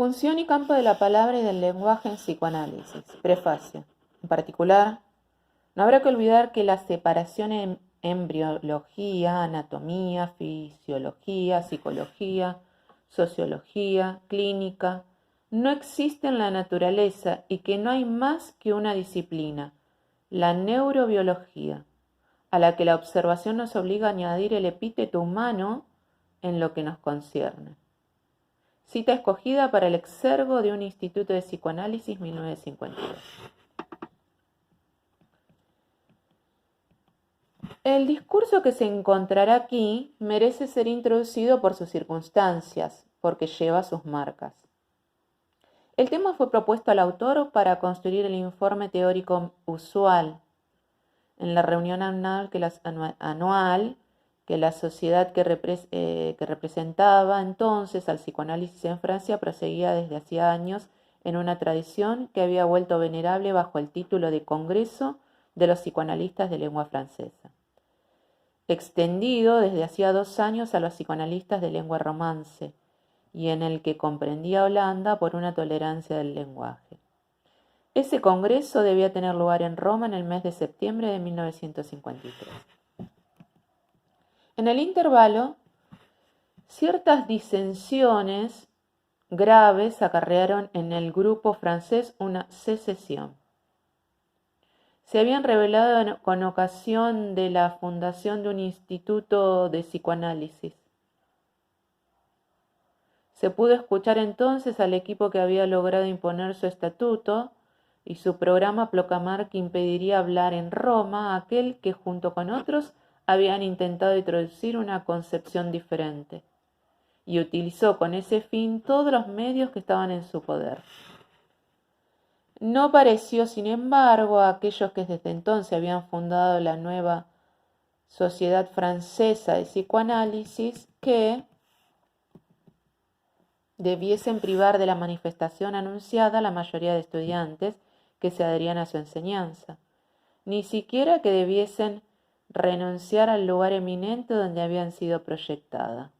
Función y campo de la palabra y del lenguaje en psicoanálisis. Prefacio. En particular, no habrá que olvidar que la separación en embriología, anatomía, fisiología, psicología, sociología, clínica, no existe en la naturaleza y que no hay más que una disciplina, la neurobiología, a la que la observación nos obliga a añadir el epíteto humano en lo que nos concierne. Cita escogida para el exergo de un instituto de psicoanálisis 1952. El discurso que se encontrará aquí merece ser introducido por sus circunstancias, porque lleva sus marcas. El tema fue propuesto al autor para construir el informe teórico usual en la reunión anual que la sociedad que representaba entonces al psicoanálisis en Francia proseguía desde hacía años en una tradición que había vuelto venerable bajo el título de Congreso de los Psicoanalistas de Lengua Francesa, extendido desde hacía 2 años a los psicoanalistas de lengua romance, y en el que comprendía Holanda por una tolerancia del lenguaje. Ese congreso debía tener lugar en Roma en el mes de septiembre de 1953. En el intervalo, ciertas disensiones graves acarrearon en el grupo francés una secesión. Se habían revelado con ocasión de la fundación de un instituto de psicoanálisis. Se pudo escuchar entonces al equipo que había logrado imponer su estatuto y su programa proclamar que impediría hablar en Roma a aquel que junto con otros habían intentado introducir una concepción diferente, y utilizó con ese fin todos los medios que estaban en su poder. No pareció, sin embargo, a aquellos que desde entonces habían fundado la nueva Sociedad Francesa de Psicoanálisis que debiesen privar de la manifestación anunciada a la mayoría de estudiantes que se adherían a su enseñanza, ni siquiera que debiesen renunciar al lugar eminente donde habían sido proyectadas.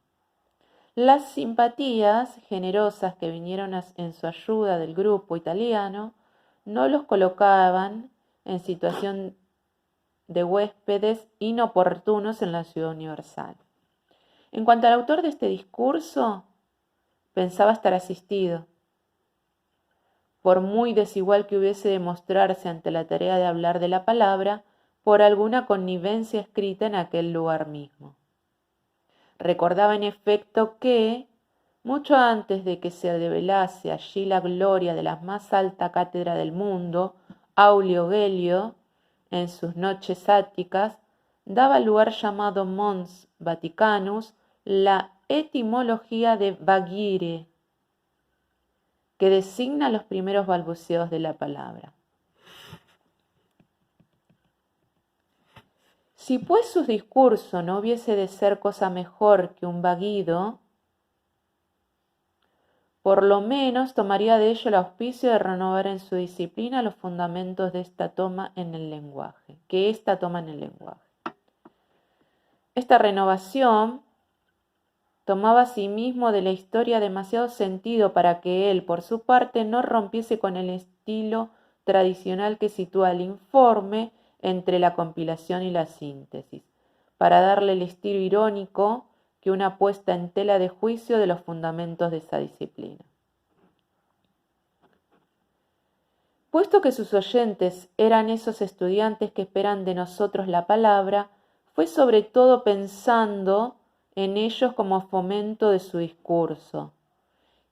Las simpatías generosas que vinieron en su ayuda del grupo italiano no los colocaban en situación de huéspedes inoportunos en la ciudad universal. En cuanto al autor de este discurso, pensaba estar asistido, por muy desigual que hubiese de mostrarse ante la tarea de hablar de la palabra, por alguna connivencia escrita en aquel lugar mismo. Recordaba en efecto que, mucho antes de que se develase allí la gloria de la más alta cátedra del mundo, Aulio Gelio, en sus noches áticas, daba al lugar llamado Mons Vaticanus la etimología de vagire, que designa los primeros balbuceos de la palabra. Si pues su discurso no hubiese de ser cosa mejor que un vaguido, por lo menos tomaría de ello el auspicio de renovar en su disciplina los fundamentos de esta toma en el lenguaje, Esta renovación tomaba asimismo de la historia demasiado sentido para que él, por su parte, no rompiese con el estilo tradicional que sitúa el informe entre la compilación y la síntesis, para darle el estilo irónico que una puesta en tela de juicio de los fundamentos de esa disciplina. Puesto que sus oyentes eran esos estudiantes que esperan de nosotros la palabra, fue sobre todo pensando en ellos como fomento de su discurso,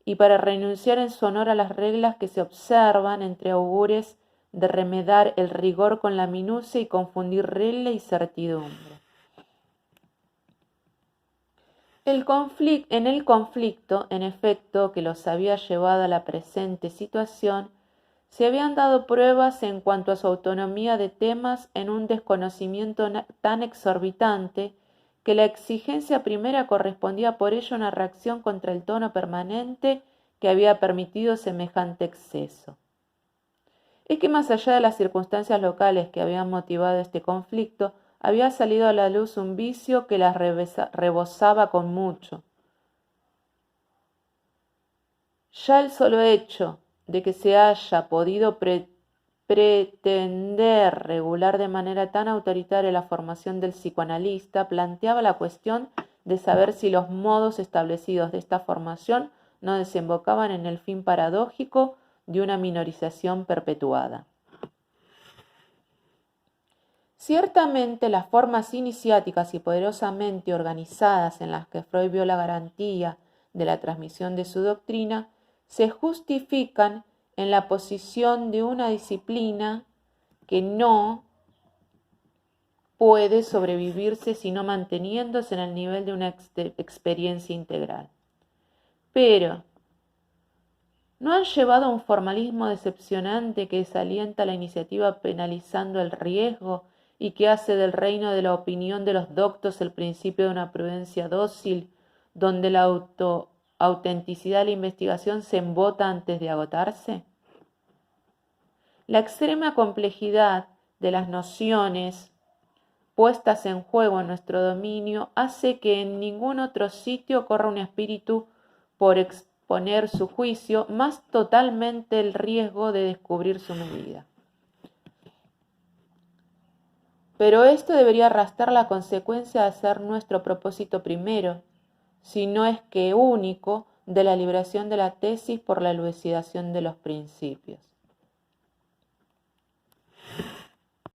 y para renunciar en su honor a las reglas que se observan entre augures de remedar el rigor con la minucia y confundir regla y certidumbre. En el conflicto, en efecto, que los había llevado a la presente situación, se habían dado pruebas en cuanto a su autonomía de temas en un desconocimiento tan exorbitante que la exigencia primera correspondía por ello a una reacción contra el tono permanente que había permitido semejante exceso. Es que más allá de las circunstancias locales que habían motivado este conflicto, había salido a la luz un vicio que las rebosaba con mucho. Ya el solo hecho de que se haya podido pretender regular de manera tan autoritaria la formación del psicoanalista planteaba la cuestión de saber si los modos establecidos de esta formación no desembocaban en el fin paradójico de una minorización perpetuada. Ciertamente las formas iniciáticas y poderosamente organizadas en las que Freud vio la garantía de la transmisión de su doctrina se justifican en la posición de una disciplina que no puede sobrevivirse sino manteniéndose en el nivel de una experiencia integral. Pero ¿no han llevado a un formalismo decepcionante que desalienta la iniciativa penalizando el riesgo y que hace del reino de la opinión de los doctos el principio de una prudencia dócil, donde la autenticidad de la investigación se embota antes de agotarse? La extrema complejidad de las nociones puestas en juego en nuestro dominio hace que en ningún otro sitio corra un espíritu por exponer su juicio más totalmente el riesgo de descubrir su medida. Pero esto debería arrastrar la consecuencia de ser nuestro propósito primero, si no es que único, de la liberación de la tesis por la elucidación de los principios.